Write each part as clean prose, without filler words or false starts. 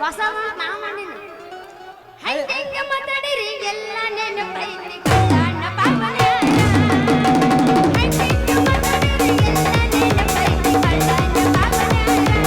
ಹೊಸ ನಾ ಮಾಡಿನ ಹೈಗೆ ಮಾತಾಡಿರಿ ಎಲ್ಲ ನೆನಪೈತಿ ಕಲ್ಯಾಣ ಪಾಪನ ಹೈಗೆ ಮಾತಾಡಿರಿ ಎಲ್ಲ ನೆನಪೈತಿ ಕಲ್ಯಾಣ ಪಾಪನ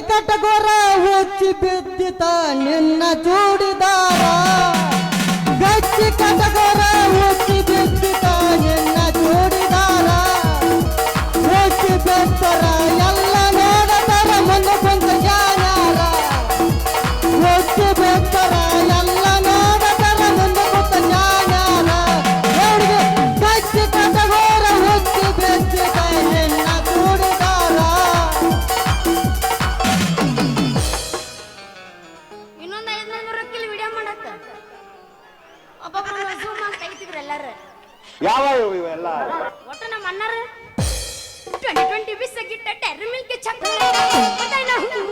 ಕಟಗೋರ ಹುಚ್ಚಿ ಬಿದ್ದಿತ ನಿನ್ನ ಚೂಡಿದಾರ ಗಚ್ಚಿ ಕಟಗೋರ ಹುಚ್ಚಿ ಬಿದ್ದಿತ ನಿನ್ನ ಚೂಡಿದಾರ ಹುಚ್ಚಿ ಬಿತ್ತರ ಎಲ್ಲ ನೋಡತಾರ ಮುಂದೆ ಕುಂತ ಜಾನ್ಯಾರ ಹುಚ್ಚಿ ಬಿತ್ತರ ಎಲ್ಲ ನೋಡತಾರ ಮುಂದೆ ಕುಂತ ಜಾನ್ಯಾರ ಹುಡುಗಿ ಗಚ್ಚಿ ಕಟಗೋರ ಹುಚ್ಚಿ ಬಿದ್ದಿತ ನಿನ್ನ ಚೂಡಿದಾರ ಯಾವ ಇವೆಲ್ಲ ಒಟ್ಟು ನಮ್ಮ ಅಣ್ಣರ 2020 ಬಿಸ್ಕಿಟ್ ಟೆರ್ರಿ ಮಿಲ್ಕ್ ಚಾಕ್ಲೇಟ್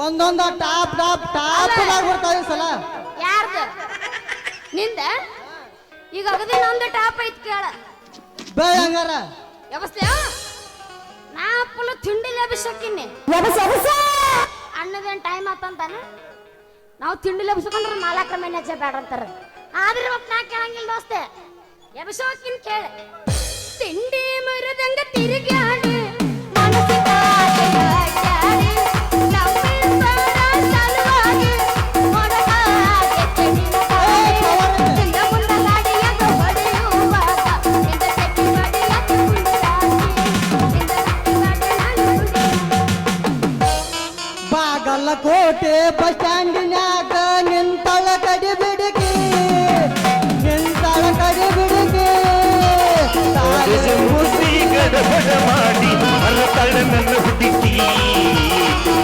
ಒಂದೊಂದು ಟಾಪ್ ಟಾಪ್ ಟಾಪ್ ಬರ್ತಾವ ಸಲ ಯಾರ್ದು ನಿಂದ ಈಗ ಅಗದಿ ನಂದು ಟಾಪ್ ಐತ್ ಕೇಳ ಬೇಡ ಹಂಗಾರ ವ್ಯವಸ್ಥೆ ನಾ ಫುಲ್ ತಿಂಡಿಲಿ ಅಭಿಷೇಕಿನಿ ಅಣ್ಣದೇನ್ ಟೈಮ್ ಆತಂತಾನ ನಾವು ತಿಂಡಿಲಿ ಅಭಿಷೇಕಂದ್ರೆ ಮಾಲಕ್ರ ಮ್ಯಾನೇಜರ್ ಬೇಡ ಅಂತಾರ ಆದ್ರೆ ಇವತ್ತು ನಾ ಕೇಳಂಗಿಲ್ಲ ದೋಸ್ತೆ ಅಭಿಷೇಕಿನ್ ಕೇಳ ತಿಂಡಿ ಮರದಂಗ ತಿರುಗಾಡಿ ಕೋಟೆ ಬಸ್ ಸ್ಟ್ಯಾಂಡಿನ್ಯಾಗ ನಿಂತಳ ಕಡಿ ಬಿಡುಗಿ ನಿಂತಳ ಕಡಿ ಬಿಡುಗಿ ಗಡಬಡ ಮಾಡಿ ಮರತಳ ನನ್ನ ಹುಡುಕಿ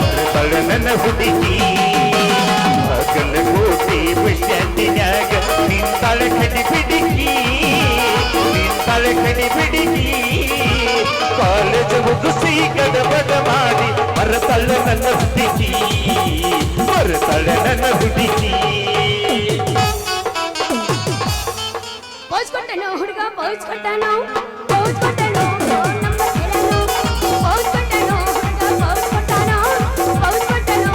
ಮರತಳ ನನ್ನ ಹುಡುಕಿ ಮಗನ ಕೋಟೆ ಬಸ್ ಸ್ಟ್ಯಾಂಡಿನ್ಯಾಗ ನಿಂತಳ ಕಡಿ ಬಿಡುಗಿ ನಿಂತಳ ಕಡಿ ಬಿಡುಗಿ ಕಾಲೇಜ್ ಮುಗಿಸಿ ಗಡಬಡ ಮಾಡಿ ಮರತಳ ನನ್ನ ಹುಡುಕಿ ಮರತಳ ನನ್ನ ಹುಡುಕಿ ಪೌಚ್ ಕೊಟ್ಟನು ಹುಡುಗ ಪೌಚ್ ಕೊಟ್ಟನು ಪೌಚ್ ಕೊಟ್ಟನು ನಂಬರ್ ಕೇಳನು ಪೌಚ್ ಕೊಟ್ಟನು ಹುಡುಗ ಪೌಚ್ ಕೊಟ್ಟನು ಪೌಚ್ ಕೊಟ್ಟನು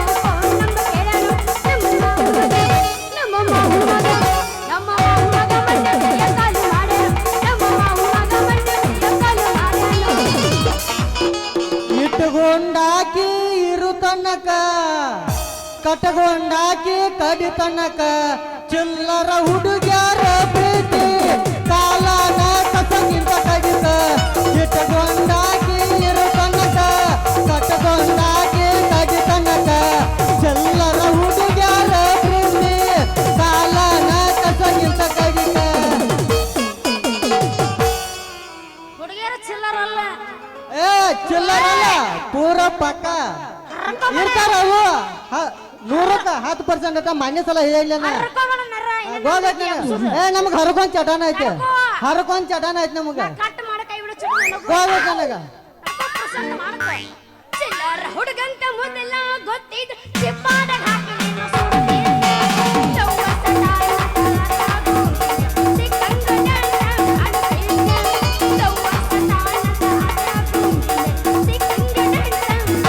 ನಂಬರ್ ಕೇಳನು ನಮ್ಮ ಮಾವು ಮಗ ಮಂಡ್ಯ ಕಾಲು ಮಾಡೆ ನಮ್ಮ ಮಾವು ಮಗ ಮಂಡ್ಯ ಕಾಲು ಮಾಡೆ ಇಟ್ಟುಕೊಂಡಾಕಿ ಇರು ತನಕ ಕಟ್ಟಗೊಂಡಾಕಿ ಕಡಿ ತನಕ ಚಿಲ್ಲರ ಹುಡುಗ್ಯಾರ ಪ್ರೀತಿ ಕಾಲನ ಕಸಗಿಂತ ಕಡಿತ ಇಟ್ಟುಕೊಂಡಾಕಿ ಇರು ತನಕ ಕಟ್ಟಗೊಂಡಾಕಿ ಕಡಿ ತನಕ ಚಿಲ್ಲರ ಹುಡುಗ್ಯಾರ ಪ್ರೀತಿ ಕಾಲನ ಕಸಗಿಂತ ಕಡಿತ ಹುಡುಗಿಯರ ಚಿಲ್ಲರಲ್ಲ ಏ ಚಿಲ್ಲರಲ್ಲ ಪೂರ ಪಕ್ಕ ಇರ್ತಾರ ಅವು 100% ಅಟ ಮಾನ್ಯ ಸಲ ಹೇಳಿಲ್ಲ ನಾ ಹರ್ಕೋಬೇಡ ನರ, ಇನ್ನು ಗೋಗೈತಿ ಎಬ್ಸುದು. ನಮಗ್ ಹರಕೊಂಡ್ ಚಟಾನ ಐತೆ ಹರ್ಕೋ. ಹರಕೊಂಡ್ ಚಟಾನ ಐತಿ ನಮಗ ಕಟ್ ಮಾಡ ಕೈ ಬಿಡು ಚುಡು ನನಗೂ. ಗೋಗೈತಿ ನನಗ ಪ್ರಸನ್ನ ಮಾಡ್ಕೊ. ಚಿಲ್ಲರ ಹುಡುಗಂತ ಮೊದಲ ಗೊತ್ತಿದ್ದು ಚಿಪ್ಪಾದಾಗ ಹಾಕಿ ನಿನ್ನ ಸುಡ್ತೀನಿ. ಯವ್ವ ಸದಾಯ ತಾರಾಗು, ಸಿಕ್ಕಂಗ ದಂಡ ಅಡ್ಡೈತೆ. ಯವ್ವ ಸದಾಯ ತಾರಾಗು, ಸಿಕ್ಕಂಗ ದಂಡ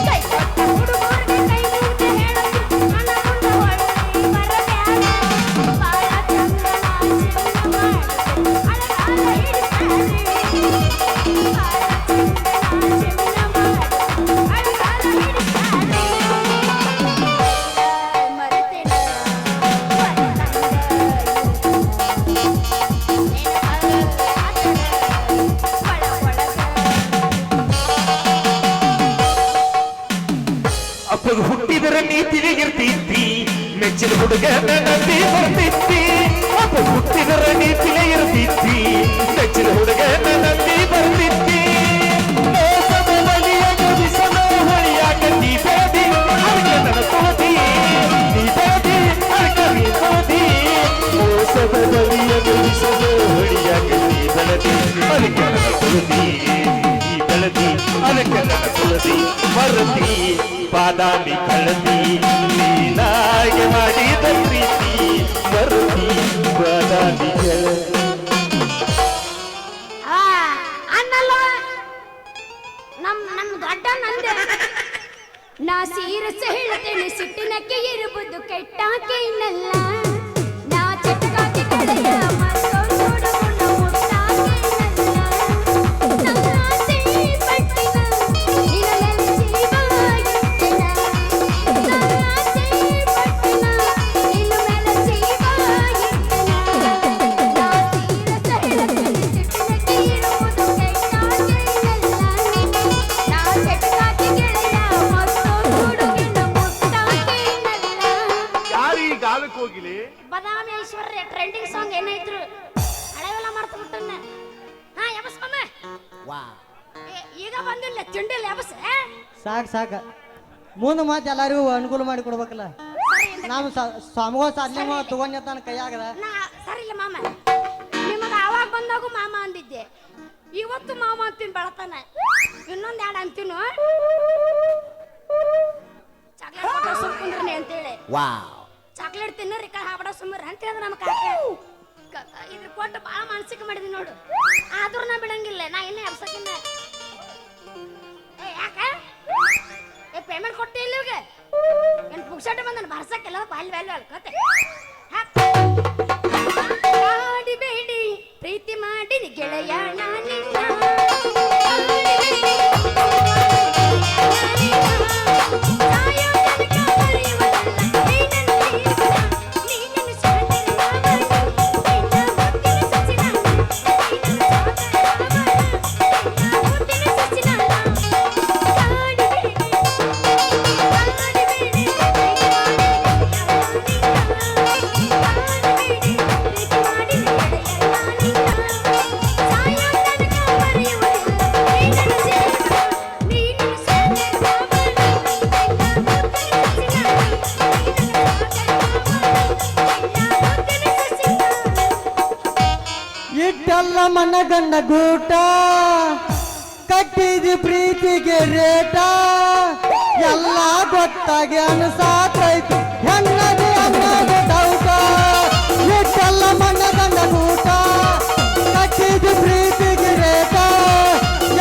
ಕೈ ಕೊಟ್ಟ ಹುಡುಗರಿಗೆ ಕೈ ಮುಗ್ದು ಹೇಳೋದು ನನ್ನ ಮುಂದೆ ಹೊಳ್ಳಿ ಬರಬ್ಯಾಡ. ಬಾಳ ಚಂದನ ಜೀವನ ಮಾಡು, ಅಳಗಾಲ ಹಿಡಿಸ್ತಾನೆ. ಅಪ್ಪಗೆ ಹುಟ್ಟಿದರೆ ನೀ ತಿಳಿಗಿರ್ತಿದ್ದಿ ಮೆಚ್ಚಿನ ಹುಡುಗ ನಂಬಿ ಬರ್ತಿದ್ದಿ ಅಪ್ಪ ಹುಟ್ಟಿದರೆ ನೀ ತಿಳಿಗಿರ್ತಿದ್ದಿ ಮೆಚ್ಚಿನ ಹುಡುಗ ನಂಬಿ ಬರ್ತಿದ್ದಿ ಮೋಸದ ಬಲಿಯ ಗವಿಸದ ಹೊಳಿಯಾಕ ನೀ ಬೇದಿ ಅದಕ್ಕೆ ನನ್ನ ತೋದಿ ನೀ ಬೇದಿ ಅದಕ್ಕೆ ನೀ ತೋದಿ ಮೋಸದ ಬಲಿಯ ಗವಿಸದ ಹೊಳಿಯಾಕ ನೀ ಬೆಳೆದಿ ಅದಕ್ಕೆ ನನ್ನ ತೋದಿ ನೀ ಬೆಳೆದಿ ಅದಕ್ಕೆ ನನ್ನ ತೋದಿ ಮರತಿ ಬಾದಾಮಿ ಕಳದಿ ನೀನಾಗೆ ಮಾಡಿದ ಪ್ರೀತಿ ಮರತಿ ಬಾದಾಮಿ ಕಳದಿ ಅನ್ನಲ್ವ ನಮ್ಮ ಗಡ್ಡ ನಂದೆ. ನಾ ಸೀರಸ ಹೇಳ್ತೇನೆ ಸಿಟ್ಟಿನಕ್ಕೆ ಇರುವುದು ಕೆಟ್ಟಾಕೆ ಇನ್ನಲ್ಲ. ನಾ ಚಟಕಾಕೆ ಕಳೆಯ ಮತ್ತೊಂದು ಹುಡುಗನ ಮುಟ್ಟಾಕೆ ಇನ್ನಲ್ಲ. ನನ್ನ ಆಸೆ ಪಟ್ಟಿನ ನಿನ್ನ ಮೇಲೆ ಜೀವ ಇಟ್ಟೆನ. ನನ್ನ ಆಸೆ ಪಟ್ಟಿನ ನಿನ್ನ ಮೇಲೆ ಜೀವ ಇಟ್ಟೆನ. ನಾ ಸೀರಸ ಹೇಳ್ತೇನೆ ಸಿಟ್ಟಿನಕ್ಕೆ ಇರುವುದು ಕೆಟ್ಟಾಕೆ ಇನ್ನಲ್ಲ. ನಾ ಚಟಕಾಕೆ ಗೆಳೆಯ ಮತ್ತೊಂದು ಹುಡುಗನ ಮುಟ್ಟಾಕೆ ಇನ್ನಲ್ಲ. ಯಾರೀ ಗಾಲಕ್ಕೆ ಹೋಗಿಲಿ ಬದಾಮಿ ಐಶ್ವರ್ಯ ಟ್ರೆಂಡಿಂಗ್ ಸಾಂಗ್ ಏನಾಯ್ತು ಹಳೆವೆಲ್ಲ ಮಾಡ್ತಾ ಬಿಟ್ಟನ್ನ. ಹಾ ಎಬಸ್ಕೊಮ್ಮ. ಈಗ ಬಂದಿಲ್ಲ ತಿಂಡಿಲ್ಲ ಎಬಸ್. ಸಾಕ್ ಸಾಕ ಮುಂದೆ ಮತ್ತೆ ಎಲ್ಲರಿಗೂ ಅನುಕೂಲ ಮಾಡಿ ಕೊಡ್ಬೇಕಲ್ಲ. ನಾವು ಸ್ವಾಮಿಗಳು ಸಾಧ್ಯ ತಗೊಂಡ ತನ್ನ ಕೈಯಾಗದ ನಾ ಸರಿ ಇಲ್ಲ ಮಾಮ. ನಿಮಗ ಆವಾಗ ಬಂದಾಗೂ ಮಾಮ ಅಂದಿದ್ದೆ, ಇವತ್ತು ಮಾಮ ಅಂತೀನಿ ಬೆಳತಾನ. ಇನ್ನೊಂದ್ ಎರಡು ಅಂತೀನು ಚಾಕ್ಲೇಟ್ ಸುಮ್ಕೊಂಡ್ರಿ ಅಂತೇಳಿ. ಚಾಕ್ಲೇಟ್ ತಿನ್ನೋರಿ ಕೈ ಹಾಬಡ ಸುಮ್ಮರಿ ಅಂತ ಹೇಳಿದ್ರೆ ನಮ್ಮ ಇದ್ರ ಕೊಟ್ಟು ಭಾಳ ಮಾನಸಿಕ ಮಾಡಿದ್ವಿ ನೋಡು. ಆದ್ರೂ ನಾ ಬಿಡಂಗಿಲ್ಲ, ನಾ ಇನ್ನೇ ಎಬ್ಸಕಿನ್ನ. ಯಾಕ ಪೇಮೆಂಟ್ ಕೊಟ್ಟಿ ಇಲ್ಲ ಇವಾಗ ಏನ್ ಪುಕ್ಸಟ್ಟೆ ಬಂದನ್ ಬರ್ಸಕ್ಕೆಲ್ಲ ಪಾಲ್ ವ್ಯಾಲ್ಯೂ ಅಲ್ಕತ್ತೆ. ಬೇಡಿ ಪ್ರೀತಿ ಮಾಡಿ ಗೆಳೆಯ ನಾನಿನ್ನ. ಇಟ್ಟೆಲ್ಲ ಮನಗಂಡ ಗೂಟ ಕಟ್ಟಿದ ಪ್ರೀತಿಗೆ ರೇಟ ಎಲ್ಲ ಗೊತ್ತಾಗಿ ಅನ್ಸಾತೈತಿ ಹೆಣ್ಣದಿ ಅನ್ನೋದು ಡೌಟ. ಇಟ್ಟೆಲ್ಲ ಮನಗಂಡ ಗೂಟ ಕಟ್ಟಿದ ಪ್ರೀತಿಗೆ ರೇಟ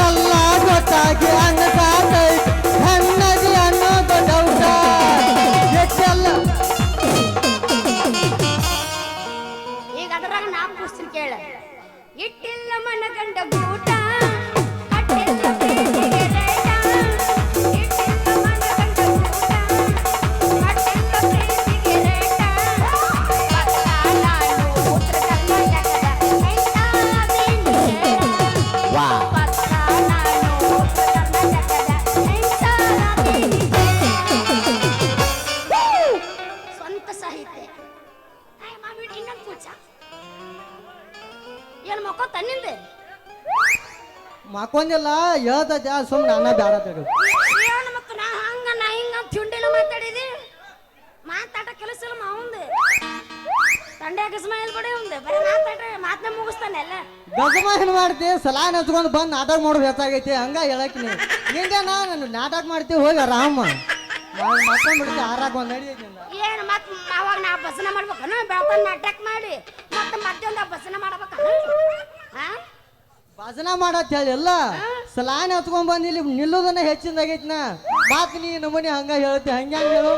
ಎಲ್ಲ ಗೊತ್ತಾಗಿ ಅನ್ಸಾತೈತಿ ಹೆಣ್ಣದಿ ಅನ್ನೋದು ಡೌಟ. ಇಟ್ಟೆಲ್ಲ ಈಗ ಅದ್ರಾಗ ನಾ ಪುಸ್ತಕ ಕೇಳ. ಇಟ್ಟಿಲ್ಲ ಮನಗಂಡ ಗೂಟ ಕಟ್ಟಿಲ್ಲ ಪ್ರೀತಿಗೆ ರೇಟ. ಇಟ್ಟಿಲ್ಲ ಮನಗಂಡ ಗೂಟ ಕಟ್ಟಿಲ್ಲ ಪ್ರೀತಿಗೆ ರೇಟ. ನಾನು ಉತ್ತರ ಕರ್ನಾಟಕದ ಹೆಂಚಾದೀನಿ. ನಾನು ಉತ್ತರ ಕರ್ನಾಟಕದ ಹೆಂಚಾದೀನಿ. ಸ್ವಂತ ಸಾಹಿತ್ಯ. ಮಾಮಿ ಇನ್ನೊಂದು ಪೂಜಾ ಏನ್ ಮಕ್ಕೋ ತನ್ನಿಂದೆ ಮಕ್ಕೊಂದಿಲ್ಲ ಹೇಳ್ತೈತೆ ಸುಮ್ಮನೆ ಅನ್ನ ಬೇಡ ತಡಿ. ಏನು ಮತ್ತು ನಾ ಹಂಗ ನಾ ಹಿಂಗ ತಿಂಡಿಲ್ಲ ಮಾತಾಡಿ ಮಂಡ್ಯ ಗಸ್ಮಾಯಿಲ್ ಬಿಡಿ ಒಂದು ಬರೀ ಮಾತಾಡ್ರಿ ಮಾತನ್ನ ಮುಗಿಸ್ತಾನೆ ಎಲ್ಲ ಗಜಮ ಏನ್ ಮಾಡ್ತಿ ಸಲಾನ್ ಹಚ್ಕೊಂಡ್ ಬಂದ್ ನಾಟಕ ಮಾಡೋದು ಹೆಚ್ಚಾಗೈತಿ ಹಂಗ ಹೇಳಕ್ ನಿಂಗೆ ನಾನು ನಾಟಕ ಮಾಡ್ತೀವಿ ಹೋಗಿ ಆರಾಮ ಮತ್ತೊಂದ್ ಬಿಡ್ತಿ ಆರಾಕ ಒಂದ್ ನಡಿಯೈತಿ ಏನು ಮತ್ ಅವಾಗ ನಾ ಭಜನೆ ಮಾಡ್ಬೇಕನ ಬೆಳತನ ನಾಟಕ ಮಾಡಿ ಮತ್ತೆ ಮತ್ತೊಂದು ಭಜನೆ ಮಾಡ್ಬೇಕನ ಹಾ ಭಜನ ಮಾಡತ್ ಹೇಳಿ ಎಲ್ಲ ಸಲಾನ್ ಹಚ್ಕೊಂಡ್ ಬಂದ್ ಇಲ್ಲಿ ನಿಲ್ಲೋದನ್ನ ಹೆಚ್ಚಿಂದಾಗೈತಿ ನಾ ಮಾತ್ ನೀ ನಮ್ಮನಿ ಹಂಗ ಹೇಳ್ತಿ ಹಂಗ ಹೇಳು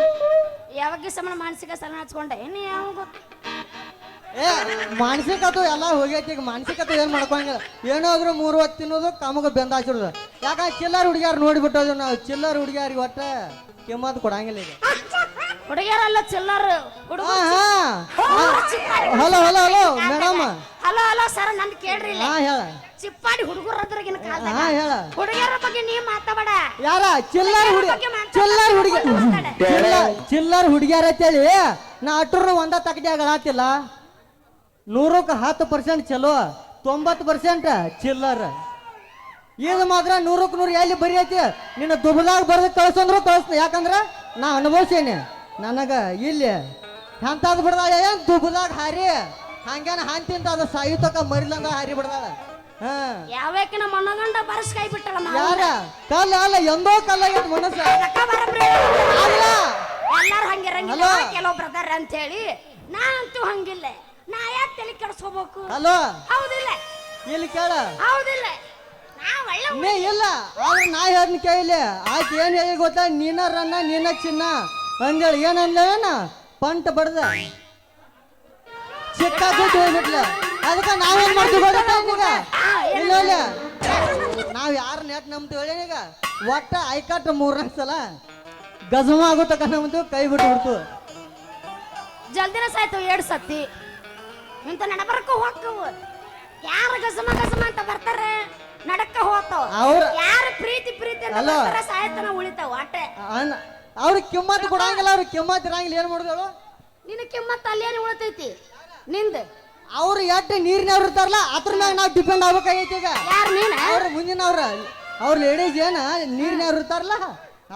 ಯಾವಾಗ ಸಮನ ಮಾನಸಿಕ ಸಲ ಹಚ್ಕೊಂಡೆ ಏನು ಯಾವ ಗೊತ್ತು ಏ ಮಾನಸಿಕತೆ ಎಲ್ಲ ಹೋಗೈತಿ ಈಗ ಮಾನಸಿಕತೆ ಏನ್ ಮಾಡ್ಕೊಂಗಿಲ್ಲ ಏನಾದ್ರು 3 ಹೊತ್ತು ತಿನ್ನೋದು ಕಮಗ ಬೆಂದ ಹಾಕಿರೋದು ಯಾಕಂದ್ರೆ ಚಿಲ್ಲರ್ ಹುಡುಗಿಯಾರು ನೋಡಿಬಿಟ್ಟೋದು ನಾವು ಚಿಲ್ಲರ್ ಹುಡುಗಿಯಾರಿಗೆ ಒಟ್ಟ ಕಿಮ್ಮತ್ ಕೊಡಂಗಿಲ್ಲ ಈಗ ಹುಡುಗಿಯರಲ್ಲ ಚಿಲ್ಲರ್ ಹುಡುಗ hello hello hello madam hello hello sir ನಂದು ಕೇಳ್ರಿ ಹಾ ಹೇಳ ಚಿಪ್ಪಾಡಿ ಹುಡುಗರದ್ರಗಿನ ಕಾಲ ಹಾ ಹೇಳ ಹುಡುಗಿಯರ ಬಗ್ಗೆ ನೀ ಮಾತಾಡ ಯಾರ ಚಿಲ್ಲರ್ ಹುಡುಗಿ ಚಿಲ್ಲರ್ ಹುಡುಗಿ ಚಿಲ್ಲರ್ ಹುಡುಗಿಯಾರ ಅಂತೇಳಿ ನಾ ಅಟ್ರು ಒಂದ ತಕಡಿಯಾಗ ಹೇಳತ್ತಿಲ್ಲ 100ಕ್ಕೆ 10% ಚಲೋ 90% ಚಿಲ್ಲರ್ ಇದು ಮಾತ್ರ 100ಕ್ಕೆ 100 ಎಲ್ಲಿ ಬರೀ ಐತಿ ನಿನ್ನ ದುಬದಾಗ ಬರ್ದು ಕಳ್ಸಂದ್ರು ಕಳಿಸ್ತ ಯಾಕಂದ್ರ ನಾ ಅನುಭವಿಸೇನೆ ನನಗ ಇಲ್ಲಿ ಎಂತಾದ್ ಬಿಡ್ದಾಳ ಏನ್ ದುಬದಾಗ ಹಾರಿ ಹಂಗೇನ ಹಾಂತಿಂತ ಅದು ಸಾಯುತಕ ಮರಿಲಂಗ ಹಾರಿ ಬಿಡ್ದಾಳ ಹಾ ಯಾವ್ಯಾಕಿನ ಮಣ್ಣಗಂಡ ಬರಸ್ ಕೈ ಬಿಟ್ಟಳ ಯಾರ ಕಲ್ಲ ಅಲ್ಲ ಎಂದೋ ಕಲ್ಲಾಗೈತಿ ಮನಸ್ಸ ಅಲ್ಲ ಎಲ್ಲಾರು ಹಂಗಿರಂಗಿಲ್ಲ ಕೆಲವೊಬ್ರು ಅದಾರ ಅಂತ ಹೇಳಿ ನಾ ಅಂತೂ ಹಂಗಿಲ್ಲ ನಾ ಯಾಕೆ ತಲೆ ಕೆಡಿಸ್ಕೋಬೇಕು ಹಲೋ ಹೌದಿಲ್ಲ ಇಲ್ಲಿ ಕೇಳ ಹೌದಿಲ್ಲ ನಾ ಒಳ್ಳೆ ನೀ ಇಲ್ಲ ಆದ್ರೆ ನಾ ಹೇಳ್ತೀನಿ ಕೇಳಿ ಆಯ್ತು ಏನ್ ಹೇಳಿ ಗೊತ್ತಾ ನೀನ ರನ್ನ ನೀನ ಚಿನ್ನ ಅಂದೇಳಿ ಏನ್ ಅಂದ್ಲೇನ ಪಂಟ ಬಡ್ದ ಚಿಕ್ಕ ದುಡ್ಡು ಹೋಗ್ಬಿಟ್ಲ ಅದಕ್ಕೆ ನಾವೇನ್ ಮಾಡ್ತೀವಿ ಗೊತ್ತಾ ಈಗ ಇಲ್ಲ ಇಲ್ಲ ನಾವ್ ಯಾರ ನೆಟ್ ನಂಬ್ತೀವಿ ಈಗ ಒಟ್ಟ ಐಕಟ್ 3 ಸಲ ಗಜಮ ಆಗುತ್ತಕ ನಮ್ದು ಕೈ ಬಿಟ್ಟು ಬಿಡ್ತು ಜಲ್ದಿನ ಸಾಯ್ತು 2 ಸತಿ ಇಂತ ನಡಬರಕ್ಕ ಹೋಗ್ತವು ಯಾರ ಗಸಮ ಗಸಮ ಅಂತ ಬರ್ತಾರೆ ನಡಕ್ಕ ಹೋಗ್ತಾವ ಅವ್ರ ಯಾರ ಪ್ರೀತಿ ಪ್ರೀತಿ ಅಂತ ಅಲೋ. ಬರ್ತಾರ ಸಾಯ್ತನ ಉಳಿತಾವ ಆಟೆ ಅವ್ರ ಕಿಮ್ಮತ್ ಕೊಡಂಗಿಲ್ಲ ಅವ್ರ ಕಿಮ್ಮತ್ ಇರಂಗಿಲ್ಲ ಏನ್ ಮಾಡುದು ನಿನ್ನ ಕಿಮ್ಮತ್ ಅಲ್ಲೇನು ಉಳಿತೈತಿ ನಿಂದ ಅವ್ರು ಎಟ್ಟು ನೀರಿನವ್ರು ಇರ್ತಾರಲ್ಲ ಅದ್ರ ಮ್ಯಾಗ ನಾವು ಡಿಪೆಂಡ್ ಆಗ್ಬೇಕಾಗೈತಿ ಈಗ ಯಾರು ನೀನ ಅವ್ರ ಮುಂದಿನವ್ರ ಅವ್ರ ಲೇಡೀಸ್ ಏನ ನೀರಿನವ್ರು ಇರ್ತಾರಲ್ಲ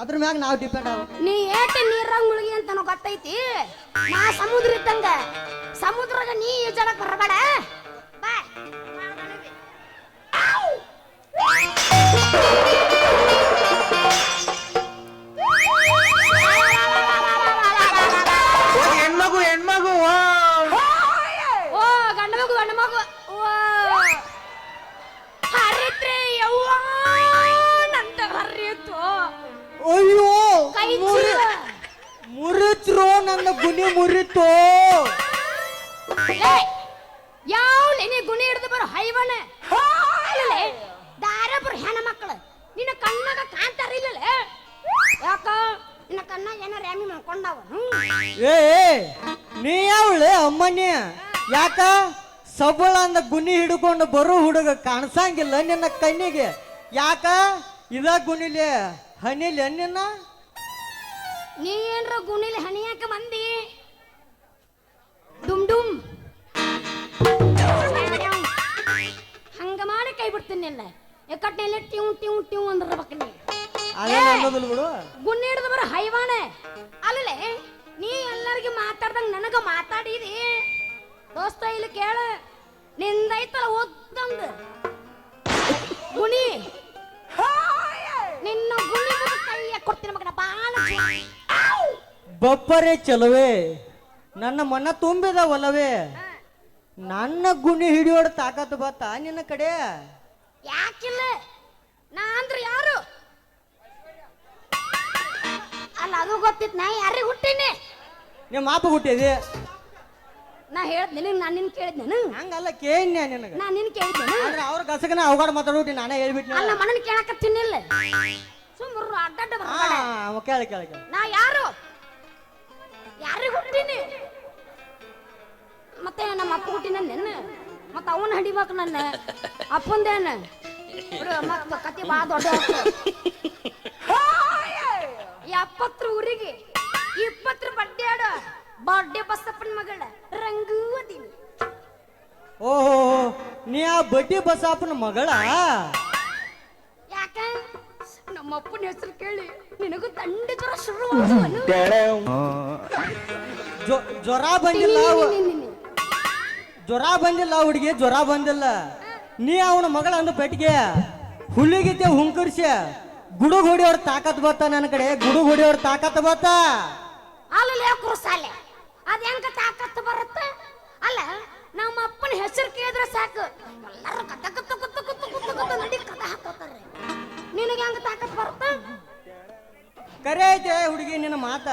ಅದ್ರ ಮ್ಯಾಗ ನಾವು ಡಿಪೆಂಡ್ ಆಗ್ಬೇಕು ನೀ ಏಟ ನೀರಾಗ ಮುಳುಗಿ ಅಂತ ಗೊತ್ತೈತಿ ನಾ ಸಮುದ್ರ ಇದ್ದಂಗ ಸಮುದ್ರಾಗ ನೀ ಈಜಾಡಕ್ ಬರಬೇಡ ಬಾ ಹೆಣ್ಮಗು ಹೆಣ್ಮಗು ಓ ಗಂಡ ಮಗು ಗಂಡ ಮಗು ಹರಿತ್ರಿ ಯವ್ವ ನಂತ ಹರಿಯಿತು ಅಯ್ಯೋ ಕೈ ಚೀಲ. ಮುರಿತ್ರು ನನ್ನ ಗುಣಿ ಮುರಿತು ಯಾವ್ಲೆ ನೀ ಗುಣಿ ಹಿಡಿದು ಬರೋ ಹೈವನ ದಾರ ಬರೋ ಹೆಣ ಮಕ್ಕಳು ನಿನ್ನ ಕಣ್ಣಾಗ ಕಾಂತಾರ ಇಲ್ಲಲೆ ಯಾಕ ನಿನ್ನ ಕಣ್ಣಾಗ ಏನಾರ ಯಾಮಿ ಮಾಡ್ಕೊಂಡವ ಏ ನೀ ಯಾವಳೆ ಅಮ್ಮನಿ ಯಾಕ ಸಬಳ ಅಂದ ಗುಣಿ ಹಿಡ್ಕೊಂಡು ಬರೋ ಹುಡುಗ ಕಾಣಿಸಂಗಿಲ್ಲ ನಿನ್ನ ಕಣ್ಣಿಗೆ ಯಾಕ ಇದ ಗುಣಿಲಿ ಹನಿಲಿ ನಿನ್ನ ನೀ ಏನ್ರ ಗುಣಿಲಿ ಹಣಿಯಾಕ ಮಂದಿ ಡುಮ್ ಡುಮ್ ಹಂಗ ಮಾಡಿ ಕೈ ಬಿಡ್ತೀನಿ ನಿನ್ನ ಎಕ್ಕಟ್ಟೆಲ್ಲ ಟ್ಯೂ ಟ್ಯೂ ಟ್ಯೂ ಅಂದ್ರಬೇಕು ನೀ ಅದೇನು ಅನ್ನೋದಿಲ್ಲ ಬಿಡು ಗುಣಿ ಹಿಡಿದು ಬರೋ ಹೈವಾನೆ ಅಲ್ಲೇ ನೀ ಎಲ್ಲರಿಗೆ ಮಾತಾಡ್ದಂಗ ನನಗ ಮಾತಾಡಿದಿ ದೋಸ್ತ ಇಲ್ಲಿ ಕೇಳ ನಿಂದೈತಲ್ಲ ಓದ್ದಂದು ಗುಣಿ ನಿನ್ನ ಗುಣಿ ಕೈಯ ಕೊಡ್ತೀನಿ ಮಗನ ಬಾಳ ಬಪ್ಪರೆ ಚಲುವೆ ನನ್ನ ಮನ ತುಂಬಿದ ಒಲವೇ ನನ್ನ ಗುಣಿ ಹಿಡಿಯೋಡ ತಾಕತ್ತು ಬತ್ತ ನಿನ್ನ ಕಡೆ ಯಾಕಿಲ್ಲ ನಾ ಅಂದ್ರೆ ಯಾರು ಅಲ್ಲ ಅದು ಗೊತ್ತಿತ್ತು ನಾ ಯಾರಿಗೆ ಹುಟ್ಟಿನಿ ನಿಮ್ಮ ಮಾಪ ಹುಟ್ಟಿದಿ ನಾ ಹೇಳ್ತೀನಿ ನಾನು ನಿನ್ ಕೇಳಿದ್ನೇನು ಹಂಗಲ್ಲ ಕೇಳ್ಯ ನಿನಗ ನಾ ನಿನ್ ಕೇಳಿದ್ನೇನು ಆದ್ರೆ ಅವ್ರ ಗಸಗನ ಅವಗಾಡ ಮಾತಾಡ್ಬಿಟ್ಟು ನಾನೇ ಹೇಳ್ಬಿಟ್ನಿ ಅಲ್ಲ ಮನನ್ ಕೇಳಕತ್ತೀನಿಲ್ಲ ಸುಮ್ಮರು ಅಡ್ಡಡ್ಡ ಬರ್ಬೇಡ. ಕೇಳ ಕೇಳ ಕೇಳ ನಾ ಯಾರು ಯಾರಿಗೆ ಹುಟ್ಟಿನಿ ಮತ್ತೆ ನಮ್ಮ ಅಪ್ಪ ಹುಟ್ಟಿನ ನೆನ್ನ ಮತ್ತ ಅವನ್ ಹಡಿಬೇಕು ನನ್ನ ಅಪ್ಪಂದೇನ ಮತ್ತ ಕತಿ ಬಾ ದೊಡ್ಡ 70 ಊರಿಗೆ 20 ಬಡ್ಡಿ ಆಡ ಬರ್ಡೇ ಬಸಪ್ಪನ ಮಗಳ ರಂಗು ಅದೀನಿ ಓಹೋ ನೀ ಆ ಬಡ್ಡಿ ಬಸಪ್ಪನ ಮಗಳ ಯಾಕ ನಮ್ಮ ಅಪ್ಪನ ಹೆಸರು ಕೇಳಿ ನಿನಗೂ ದಂಡ ಜ್ವರ ಶುರು ಜ್ವರ ಬಂದಿಲ್ಲ ಜ್ವರ ಬಂದಿಲ್ಲ ಹುಡುಗಿ, ಜ್ವರ ಬಂದಿಲ್ಲ. ನೀ ಅವನ ಮಗಳ ಅಂದ ಪೆಟ್ಟಿಗೆ ಹುಲ್ಲಿಗಿತ್ತೆ ಹುಂಕರ್ಸಿ ಗುಡುಗ್ ಹೊಡಿಯೋರ್ ತಾಕತ್ ಬತ್ತ ನನ್ನ ಕಡೆ, ಗುಡುಗ್ ಹೊಡಿಯೋರ್ ತಾಕತ್ ಬತ್ತ. ಅಲ್ಲೇ ಕುರ್ಸಾಲೆ ಅದ ಹೆಂಗ ತಾಕತ್ತು ಬರುತ್ತ? ಅಲ್ಲ ನಮ್ಮ ಅಪ್ಪನ ಹೆಸರು ಕೇಳಿದ್ರೆ ಸಾಕು ಎಲ್ಲರೂ ಕತ್ತ ಕತ್ತ ಕತ್ತ ಕತ್ತ ಕತ್ತ ಕತ್ತ ನಡಿ ಕದ ಹಾಕೋತಾರೆ. ನಿನಗೆ ಹೆಂಗ ತಾಕತ್ ಬರುತ್ತ? ಕರೆ ಐತೆ ಹುಡುಗಿ ನಿನ್ನ ಮಾತ.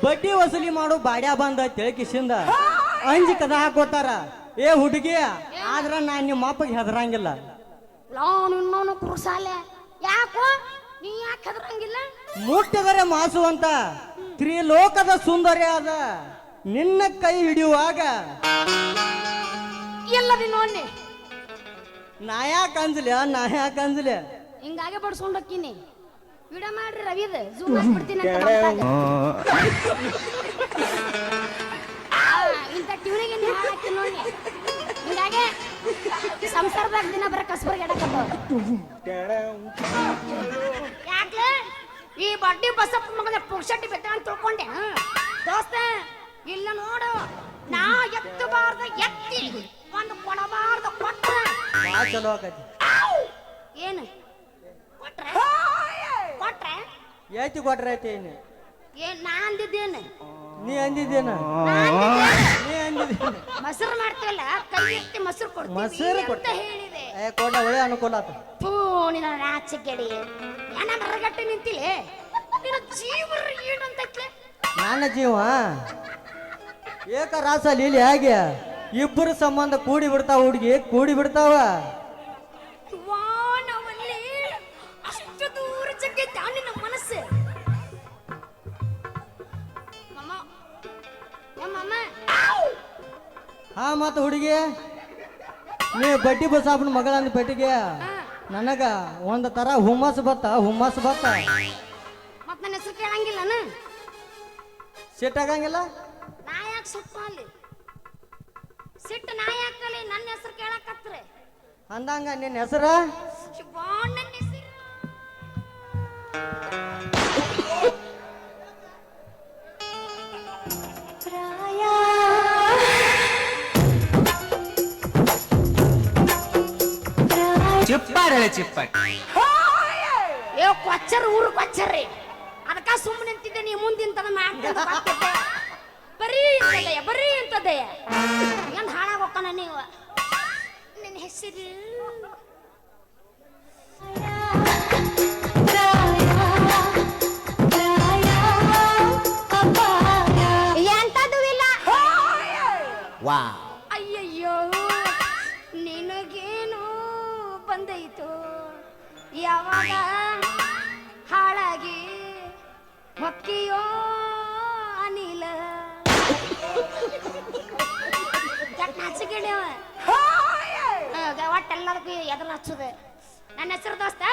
ಬಡ್ಡಿ ವಸೂಲಿ ಮಾಡು ಬಾಡ್ಯಾ ಬಂದ ತಿಳಕಿಸಿಂದ ಅಂಜಿ ಕದ ಹಾಕೋತಾರ. ಏ ಹುಡುಗಿ, ಆದ್ರ ನಾನ್ ನಿಮ್ಮ ಅಪ್ಪಗೆ ಹೆದರಂಗಿಲ್ಲ. ಇನ್ನೋನು ಕುರ್ಸಾಲೆ ಯಾಕೋ ನೀ ಯಾಕೆ ಹೆದರಂಗಿಲ್ಲ? ಮುಟ್ಟಿದರೆ ಮಾಸು ಅಂತ ತ್ರಿಲೋಕದ ಸುಂದರಿ ಅದ ನಿನ್ನ ಕೈ ಹಿಡಿಯುವಾಗ ಎಲ್ಲದಿ ನೋಡಿ ನಾ ಯಾಕೆ ಅಂಜಲಿ ಹಿಂಗಾಗೆ ಬಡ್ಸ್ಕೊಂಡು ಹೋಗ್ತೀನಿ. ವಿಡ ಮಾಡ್ರಿ ರವಿದ ಜೂಮ್ ಹಾಕ್ಬಿಡ್ತೀನಿ ಅಂತ ಇಂಥ ಟ್ಯೂನಿಗೆ ನೀವು ಹಾಕ್ತೀನಿ ನೋಡಿ. ಹಿಂಗಾಗೆ ಸಂಸಾರದಾಗ ದಿನ ಬರ ಕಸ್ಬರ್ಗೆ ಯಾಕೆ ಈ ಬಡ್ಡಿ ಬಸಪ್ಪ ಮಗನ ಪುಕ್ಷಟ್ಟಿ ಬೆತ್ತ ಅಂತ ತಿಳ್ಕೊಂಡೆ ದೋಸ್ತ. ಇಲ್ಲ ನೋಡು, ನಾ ಎತ್ತಬಾರ್ದ ಎತ್ತಿ ಒಂದು ಕೊಡಬಾರ್ದ ಕೊಟ್ಟ ಚಲೋ ಆಕತಿ. ಏನು ಕೊಟ್ರೆ ಕೊಟ್ರೆ ಏತಿ ಕೊಟ್ರೆ ಐತಿ ಏನ್ ನಾ ಅಂದಿದ್ದೇನು? ನೀ ಅಂದಿದ್ದೇನ? ನೀ ಅಂದಿದ್ದೇನೆ ಮೊಸರು ಮಾಡ್ತೀವಲ್ಲ ಕೈ ಎತ್ತಿ ಮೊಸರು ಮೊಸರು ಕೊಡ್ತೀವಿ ಅಂತ ಹೇಳಿದೆ. ಕೊಡ ಒಳ್ಳೆ ಅನುಕೂಲ ಆತ. ನಿನ್ನ ರಾಚಕೆಡಿ ಏನ ಮರಗಟ್ಟೆ ನಿಂತಿಲೆ ನಿನ್ನ ಜೀವ ಏನಂತೈತ್ಲೆ? ನನ್ನ ಜೀವ ಏಕ ರಾಸ ಲೀಲಿ ಹೇಗೆ ಇಬ್ಬರು ಸಂಬಂಧ ಕೂಡಿ ಬಿಡ್ತಾವ ಹುಡುಗಿ, ಕೂಡಿ ಬಿಡ್ತಾವ. ನಾವಲ್ಲಿ ಅಷ್ಟು ದೂರ ಜಗ್ಗೈತೆ ನಿನ್ನ ಮನಸ್ಸು. ಹಾ ಮತ್ತ ಹುಡುಗಿ, ನೀ ಬಡ್ಡಿ ಬಸಾಪನ ಮಗಳಂದ ಪೆಟ್ಟಿಗೆ ನನಗ ಒಂದ್ ತರ ಹುಮ್ಮಸ್ ಬತ್ತ. ಮತ್ ನನ್ನ ಹೆಸರು ಕೇಳಂಗಿಲ್ಲನ? ಸಿಟ್ಟಾಗಂಗಿಲ್ಲ? ನಾ ಯಾಕೆ ಸುಟ್ಟು ಅಲ್ಲಿ ಸಿಟ್ಟು ನಾ ಯಾಕಲ್ಲಿ ನನ್ನ ಹೆಸರು ಕೇಳಕತ್ರೆ ಅಂದಂಗ ನಿನ್ನ ಹೆಸರ ನನ್ನ ಹೆಸರು ಚಿಪ್ಪ ಏ ಕೊಚ್ಚರ್ ಊರು ಕೊಚ್ಚರ್ರಿ. ಅದಕ್ಕ ಸುಮ್ಮನೆ ನಿಂತಿದ್ದೆ, ನೀ ಮುಂದಿಂತದ ಮಾಡ್ತಿದ್ದೆ ಬರೀ ಅಂತದೆಯ ಏನ್ ಹಾಳಾಗ ಹೋಗ್ತಾನ ನೀವು. ನಿನ್ನ ಹೆಸರು ಎಂತದು ಇಲ್ಲ. ಅಯ್ಯಯ್ಯೋ ನಿನಗೇನು ಬಂದೈತು ಯಾವಾಗ ಹಾಳಾಗಿ ಹೊಕ್ಕಿಯೋ ಅನಿಲ ನಾಚಿಕೆವ ಒಟ್ಟೆಲ್ಲದಕ್ಕೂ ಎದುರು ಹಚ್ಚುದು. ನನ್ನ ಹೆಸರು ದೋಸ್ತ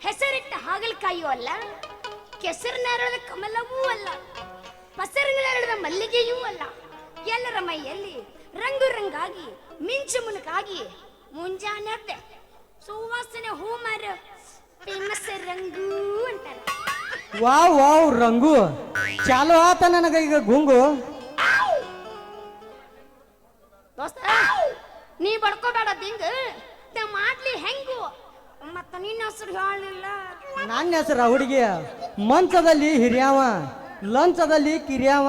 ಹೆಸರಿಟ್ಟ ಹಾಗಲಕಾಯಿಯೂ ಅಲ್ಲ, ಕೆಸರಿನ ಕಮಲವೂ ಅಲ್ಲ, ಪಸರಿನ ಮಲ್ಲಿಗೆಯೂ ಅಲ್ಲ. ಎಲ್ಲರ ಮೈಯಲ್ಲಿ ರಂಗು ರಂಗಾಗಿ ಮಿಂಚು ಮುನುಕಾಗಿ ಮುಂಜಾನೆ ಸುವಾಸನೆ ಹೂ ಮಾರ ಫೇಮಸ್ ರಂಗು ಅಂತಾರೆ. ವಾವ್ ರಂಗು ಚಾಲು ಆತ ನನಗ ಈಗ ಗುಂಗು. ದೋಸ್ತ ನೀ ಬಡ್ಕೋಬೇಡ ದಿಂಗ ಮಾಡ್ಲಿ ಹೆಂಗು. ಮತ್ತ ನಿನ್ನ ಹೆಸರು ಹೇಳಿಲ್ಲ. ನನ್ನ ಹೆಸರ ಹುಡುಗಿ ಮಂಚದಲ್ಲಿ ಹಿರಿಯವ, ಲಂಚದಲ್ಲಿ ಕಿರಿಯವ,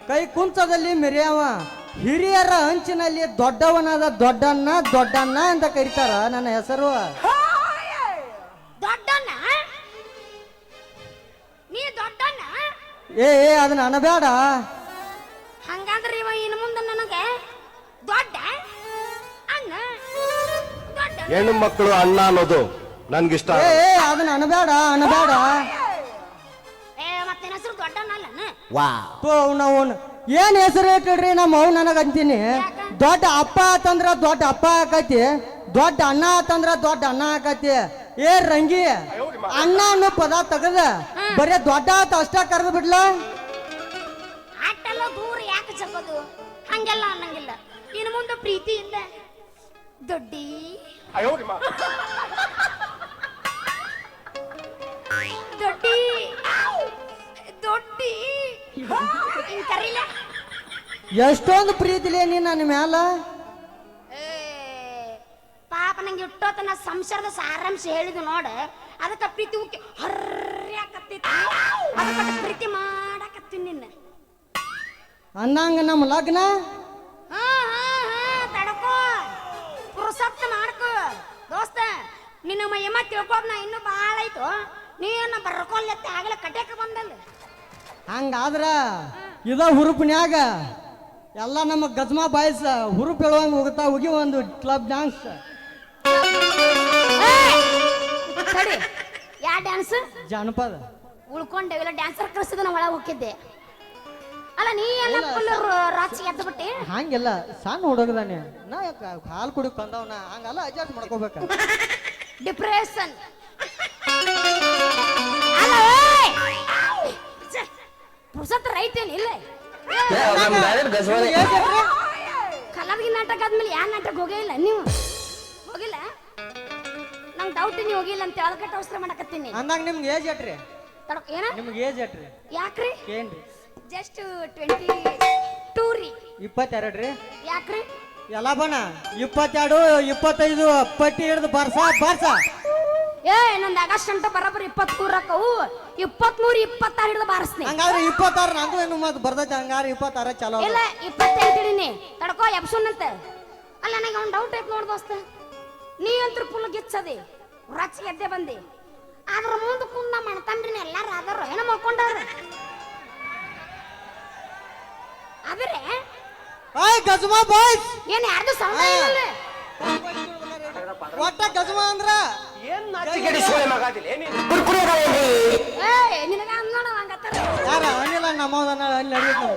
ಕೈ ಕುಂಚದಲ್ಲಿ ಮೆರಿಯವ, ಹಿರಿಯರ ಹಂಚಿನಲ್ಲಿ ದೊಡ್ಡವನಾದ ದೊಡ್ಡಣ್ಣ ಅಂತ ಕರೀತಾರ ನನ್ನ ಹೆಸರು. ದೊಡ್ಡಣ್ಣ? ನೀ ದೊಡ್ಡಣ್ಣ? ಏ ಅದನ್ನ ಅನಬೇಡ. ಹಂಗಂದ್ರೆ ಇವ ಇನ್ನು ಮುಂದೆ ನನಗೆ ದೊಡ್ಡ ಅಣ್ಣ. ಹೆಣ್ಣು ಮಕ್ಕಳು ಅಣ್ಣ ಅನ್ನೋದು ನನ್ಗಿಷ್ಟ. ಏ ಅದನ್ನ ಅನಬೇಡ. ಮತ್ತೆ ಹೆಸರು ದೊಡ್ಡಣ್ಣ ಅಲ್ಲನ? ನಾವು ಏನ್ ಹೆಸರು ಇಟ್ಟಿಡ್ರಿ ನಮ್ಮ ಅವ್ ನನಗ ಅಂತೀನಿ. ದೊಡ್ಡ ಅಪ್ಪ ಆತಂದ್ರ ದೊಡ್ಡ ಅಪ್ಪ ಆಕತಿ, ದೊಡ್ಡ ಅಣ್ಣ ಆತಂದ್ರ ದೊಡ್ಡ ಅಣ್ಣ ಆಕತಿ. ಏ ರಂಗಿ, ಅಣ್ಣ ಅನ್ನೋ ಪದ ತೆಗದ ಬರೇ ದೊಡ್ಡ ಆತ ಅಷ್ಟ ಕರೆದು ಬಿಡ್ಲ. ಅಟ್ಟೆಲ್ಲ ದೂರ ಯಾಕೆ ಜಗೋದು? ಹಂಗೆಲ್ಲ ಅನ್ನಂಗಿಲ್ಲ. ಇನ್ನು ಮುಂದೆ ಪ್ರೀತಿಯಿಂದ ದೊಡ್ಡಿ ದೊಡ್ಡಿ ದೊಡ್ಡಿ ಕರೀಲ ಎಷ್ಟೊಂದು ಪ್ರೀತಿಲೇ ನೀ ನನ್ನ ಮ್ಯಾಲ. ಏ, ಪಾಪ ನಂಗೆ ಇಟ್ಟೋತನ ಸಂಸಾರದ ಸಾರಾಂಶ ಹೇಳಿದ್ ನೋಡ, ಅದಕ್ಕೆ ಪ್ರೀತಿ ಉಕ್ಕಿ ಹರ್ಯಾಕತ್ತೈತಿ, ಅದಕ್ಕೆ ಪ್ರೀತಿ ಮಾಡಕತ್ತೀನಿ ನಿನ್ನ. ಅನ್ನಂಗ ನಮ್ಮ ಲಗ್ನ ತಡಕೋ, ಪುರುಸಪ್ತ ಮಾಡ್ಕೋ ದೋಸ್ತ. ನಿನ್ನ ಮೈಯಮ್ಮ ತಿಳ್ಕೊದ್ ನಾ ಇನ್ನೂ ಭಾಳ ಆಯ್ತು. ನೀನು ಬರ್ಕೊಲ್ಲತ್ತೆ ಆಗಲೇ ಕಟ್ಯಾಕ ಬಂದಲ್ಲ. ಹಂಗಾದ್ರ ಇದ ಹುರುಪಿನ್ಯಾಗ ಎಲ್ಲ ನಮ್ಮ ಗಜ್ಮಾ ಬಾಯ್ಸ್ ಹುರುಪ್ ಹೇಳುವಂಗ ಹೋಗುತ್ತಾ ಹೋಗಿ ಒಂದು ಕ್ಲಬ್ ಡ್ಯಾನ್ಸ್. ಸರಿ, ಯಾ ಡ್ಯಾನ್ಸ್? ಜಾನಪದ ಉಳ್ಕೊಂಡೆ ಇಲ್ಲ ಡ್ಯಾನ್ಸರ್ ಕಳಿಸಿದ ನಾ ಒಳಗೆ ಹೋಗಿದ್ದೆ. ಅಲ್ಲ ನೀ ಎಲ್ಲ ಫುಲ್ ರಾಚಿ ಎದ್ದು ಬಿಟ್ಟಿ. ಹಂಗಿಲ್ಲ, ಸಣ್ಣ ಹುಡುಗದಾನೆ ನಾ ಹಾಲು ಕುಡಿಕ್ ಬಂದವನ, ಹಂಗಲ್ಲ ಅಡ್ಜಸ್ಟ್ ಮಾಡ್ಕೋಬೇಕ. ಡಿಪ್ರೆಷನ್ ಪುರುಸತ್ ರೈಟ್ ಏನಿಲ್ಲ. ಕಲಾವಿದ ನಾಟಕ ಆದ್ಮೇಲೆ ಯಾವ ನಾಟಕ ಹೋಗೇ ಇಲ್ಲ ನೀವು? ಹೋಗಿಲ್ಲ? ನಂಗೆ ಡೌಟ್ ನೀವು ಹೋಗಿಲ್ಲ ಅಂತ ಅದಕ್ಕೆ ಅವಸರ ಮಾಡಕತ್ತೀನಿ. ಅಂದಾಗ ನಿಮ್ಗೆ ಏಜ್ ಎಟ್ರಿ? ಏನ ನಿಮ್ಗೆ ಏಜ್ ಎಟ್ರಿ? ಯಾಕ್ರಿ? ಏನ್ರಿ? ಜಸ್ಟ್ 22 ರೀ. 22 ರೀ? ಯಾಕ್ರಿ? ಎಲ್ಲ ಬಣ 22 25 ಪಟ್ಟಿ ಹಿಡಿದು ಬರ್ಸ ಬರ್ಸ. ಏ ನಂದು ಆಗಸ್ಟ್ ಅಂತ ಬರೋಬ್ಬರಿ 23 ಅಕ್ಕವು. 23 26 ಹಿಡಿದು ಬಾರಿಸ್ನಿ. ಹಂಗಾದ್ರೆ 26 ನಂದು ಏನು ಮತ್ತೆ ಬರ್ದೈತೆ. ಹಂಗಾರೆ 26 ಚಲೋ. ಇಲ್ಲ 28 ಹಿಡಿನಿ. ತಡ್ಕೋ ಎಬ್ಸುನ್ ಅಂತ. ಅಲ್ಲ ನನಗೆ ಅವ್ನು ಡೌಟ್ ಐತ್ ನೋಡ್ ದೋಸ್ತ, ನೀ ಅಂತೂ ಫುಲ್ ಗಿಚ್ಚದಿ ರಚಿ ಎದ್ದೆ ಬಂದಿ. ಅದ್ರ ಮುಂದೆ ಕುಂದ ಮಾಡ್ತಾನ್ರಿ ಎಲ್ಲಾರು ಆದರು ಏನೋ ಮಾಡ್ಕೊಂಡವ್ರು. ಆದ್ರೆ ಆಯ್ ಗಜ್ಮಾ ಬಾಯ್ಸ್ ಏನ್ ಯಾರ್ದು ಸೌಂಡ್ ಇಲ್ಲ. ಒಟ್ಟ ಗಜ್ಮಾ ಅಂದ್ರ ಏ ನಿನಗ ಅನ್ನೋಣ ಹಂಗತ್ತಾರ. ಯಾರ ಅನಿಲ ನಮ್ಮದನ್ನ ಅಲ್ಲಿ ನಡೆಯುತ್ತೆ.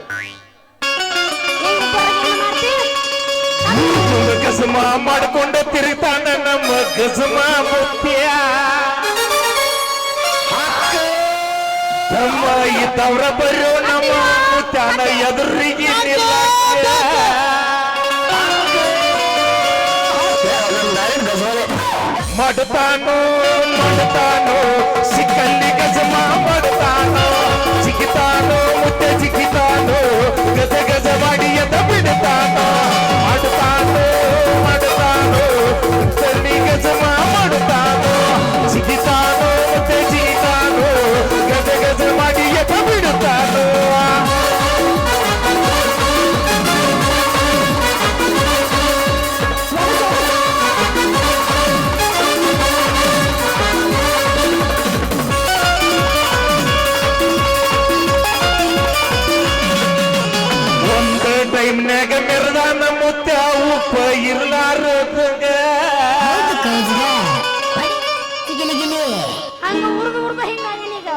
ಗಜಮ ಮಾಡ್ಕೊಂಡು ತಿರುತಾನ ನಮ್ಮ ಗಜಮ ಮುತ್ಯ. ನಮ್ಮ ಇದ್ದವ್ರ ಬರೋ ನಮ್ಮ ಮುತ್ಯಾನ ಎದುರಿಗೆ ಮಾಡ್ತಾನೋ ಮಾಡ್ತಾನೋ ಸಿಕ್ಕಲ್ಲಿ ಗಜಮ ಮಾಡ್ತಾನೋ, ಜಿಗಿತಾನೋ ಮುತ್ತೆ ಜಿಗಿತಾನೋ, ಗಜ ಗಜ ಮಾಡಿ ಎದ ಬಿಡ್ತಾನೋ. ಮಾಡ್ತಾನೋ ಮಾಡ್ತಾನೋ ಸಲ್ಲಿ ಗಜಮ ಮಾಡ್ತಾನೋ, ಜಿಗಿತಾನೋ ಮುತ್ತೆ ಜಿಗಿತಾನೋ, ಗಜ ಗಜ ಮಾಡಿ ಎದ ಬಿಡ್ತಾನೋ. ಟೈಮ್ನಾಗ ಮೆರದಾನ ಮುತ್ಯ ಉಪ್ಪ ಇರ್ಲಾರದಂಗ ಹಂಗ ಉರ್ದು ಉರ್ದು ಹಿಂಗಾಗಿನ ಈಗ.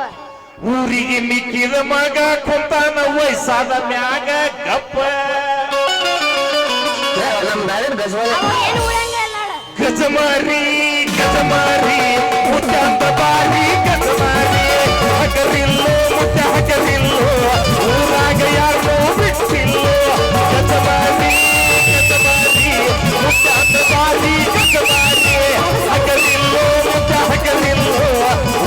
ಊರಿಗೆ ಮಿಕ್ಕಿದ ಮಗ ಕುಂತಾನ ವಯಸ್ಸಾದ ಮ್ಯಾಗ ಗಪ್ಪ. ಅವ ಏನು ಉಳಂಗ ಇಲ್ಲ. ಗಜಮಾರಿ ಗಜಮಾರಿ ಮುತ್ಯಾಂತ ಬಾರಿ ಗಜಮಾರಿ. ಹಗರಿಲ್ಲೋ ಮುತ್ಯ ಹಗರಿಲ್ಲೋ, ಊರಾಗ ಯಾರನ್ನೋ ಬಿಟ್ಟಿಲ್ಲೋ. ಗಜಮಾರಿ ಗಜಮಾರಿ ಮುತ್ಯಾಂತ ಬಾರಿ ಗಜಮಾರಿ. ಹಗರಿಲ್ಲೋ ಮುತ್ಯ ಹಗರಿಲ್ಲೋ,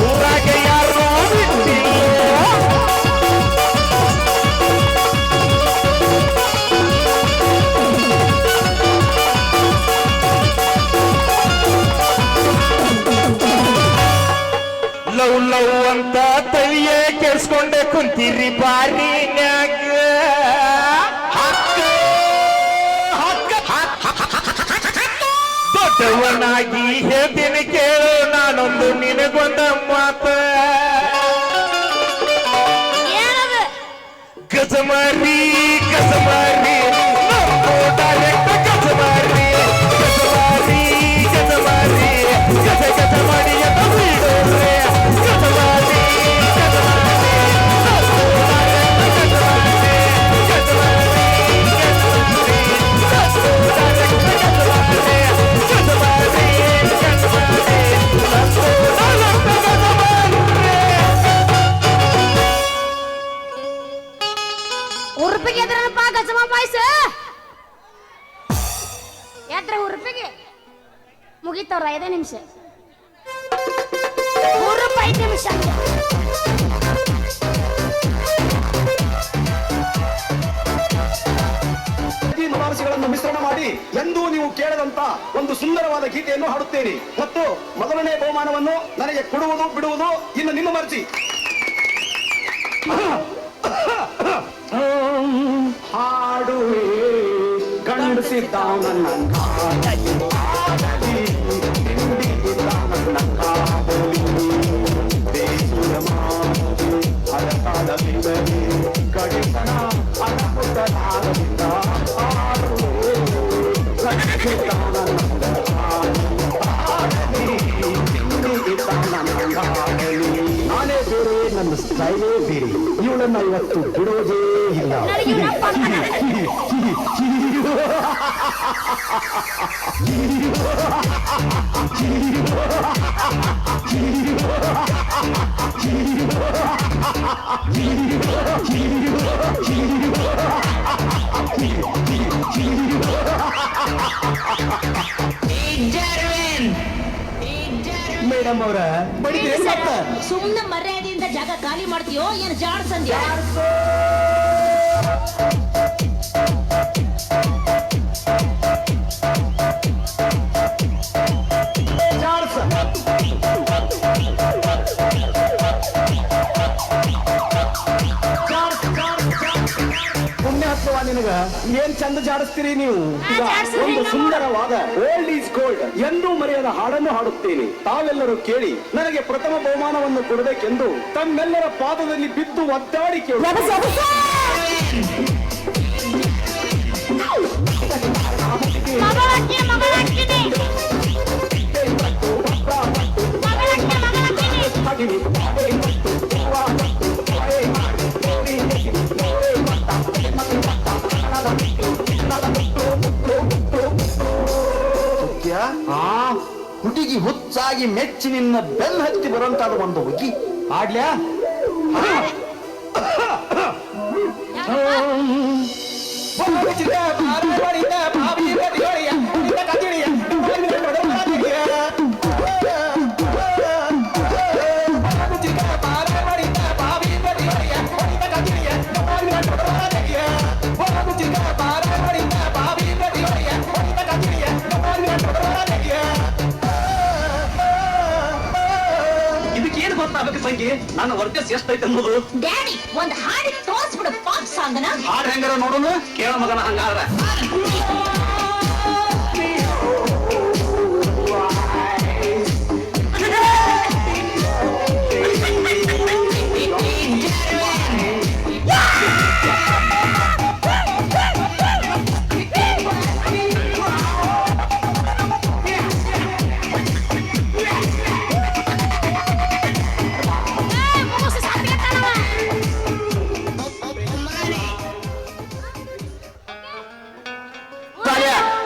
ಊರಾಗ ಯಾರನ್ನೋ ಬಿಟ್ಟಿಲ್ಲೋ. ಲವ್ ಲವ್ ಅಂತ ತವಿಯೇ ಕೆಡ್ಸ್ಕೊಂಡೆ ಕುಂತೀರಿ ಬಾರಿನ್ಯಾಗ. ದೊಡ್ಡವನಾಗಿ ಹೇಳ್ತೀನಿ ಕೇಳು ನಾನೊಂದು ನಿನಗೊಂದ ಮಾತ. ಏನದು? ಗಜಮಾರಿ ಗಜಮಾರಿ ನಮ್ಮೋ ಡೈರೆಕ್ಟ್ ಗಜಮಾರಿ. ಗಜಮಾರಿ ಗಜಮಾರಿ ಗಜ ಗಜ ಮಾಡಿ ಎದ ಬಿಡೋರೆ. ಗಜಮಾರಿ ಗಜಮಾರಿ ನಮ್ಮೋ ಡೈರೆಕ್ಟ್ ಗಜಮಾರಿ. ಗಜಮಾರಿ ಗಜಮಾರಿ ನಮ್ಮೋ ಡೈರೆಕ್ಟ್ ಗಜಮಾರಿ. ಗಜಮಾರಿ ಗಜಮಾರಿ ನಮ್ಮೋ ಡೈರೆಕ್ಟ್ ಗಜಮಾರಿ. ಉರುಪಿಗೆ ಎದ್ರಪ್ಪ ಗಜಮ ಪಾಯ್ಸ ಎದ್ರ ಉರುಪಿಗೆ ಮುಗಿತವ್ರ 5 ನಿಮಿಷ. ಉರುಪ 5 ನಿಮಿಷ. ರಾಗರಸಗಳನ್ನು ಮಿಶ್ರಣ ಮಾಡಿ ಎಂದೂ ನೀವು ಕೇಳದಂತ ಒಂದು ಸುಂದರವಾದ ಗೀತೆಯನ್ನು ಹಾಡುತ್ತೇನೆ ಮತ್ತು ಮೊದಲನೇ ಬಹುಮಾನವನ್ನು ನನಗೆ ಕೊಡುವುದು ಬಿಡುವುದು ಇನ್ನು ನಿಮ್ಮ ಮರ್ಜಿ. ಹಾಡುವೆ ಗಂಡಿಸಿದ್ದ ನನ್ನ ಕಡಿತನ ಅನುಪುಟರಾಗದಿಂದ ನಾನೇ ಬೇರೆ ನನ್ನ ಸ್ಟೈಲೇ ಬೇರೆ ಇವಳನ್ನ ಇವತ್ತು ಬಿಡೋದೇ ಇಲ್ಲ. ಮೇಡಮ್ ಅವರ ಸುಮ್ಮನೆ ಮರ್ಯಾದೆಯಿಂದ ಜಾಗ ಖಾಲಿ ಮಾಡ್ತೀಯೋ ಏನು ಜಾಡ್ ಸಂಧ್ಯಾ? ಪುಣ್ಯಾತ್ಮವ ನಿನಗ ಏನ್ ಚಂದ ಜಾಡಿಸ್ತೀರಿ ನೀವು. ಈಗ ಒಂದು ಸುಂದರವಾದ ಓಲ್ಡ್ ಈಸ್ ಗೋಲ್ಡ್ ಎಂದೂ ಮರೆಯದ ಹಾಡನ್ನು ಹಾಡುತ್ತೇನೆ. ತಾವೆಲ್ಲರೂ ಕೇಳಿ ನನಗೆ ಪ್ರಥಮ ಬಹುಮಾನವನ್ನು ಕೊಡಬೇಕೆಂದು ತಮ್ಮೆಲ್ಲರ ಪಾದದಲ್ಲಿ ಬಿದ್ದು ಒದ್ದಾಡಿ ಕೇಳಿ. ಹುಡುಗಿ ಹುಚ್ಚಾಗಿ ಮೆಚ್ಚಿ ನಿನ್ನ ಬೆನ್ನ ಹತ್ತಿ ಬರುವಂತಾದ ಒಂದು ಹುಡುಗಿ ಆಡ್ಲ್ಯಾ? ಇದಕ್ಕೇನು ಗೊತ್ತಾಗಬೇಕು ಸಂಖ್ಯೆ ನನ್ನ ವರ್ಚಸ್ ಎಷ್ಟೈತೆ ಅನ್ನೋದು. ಡ್ಯಾಡಿ ಒಂದ್ ಹಾಡಿ ತೋರ್ಸ್ಬಿಡು ಪಾಪ್ ಸಾಂಗನ. ಹಾಡು ಹೆಂಗಾರ ನೋಡೋಣ ಕೇಳ ಮಗನ ಹಂಗಾರ.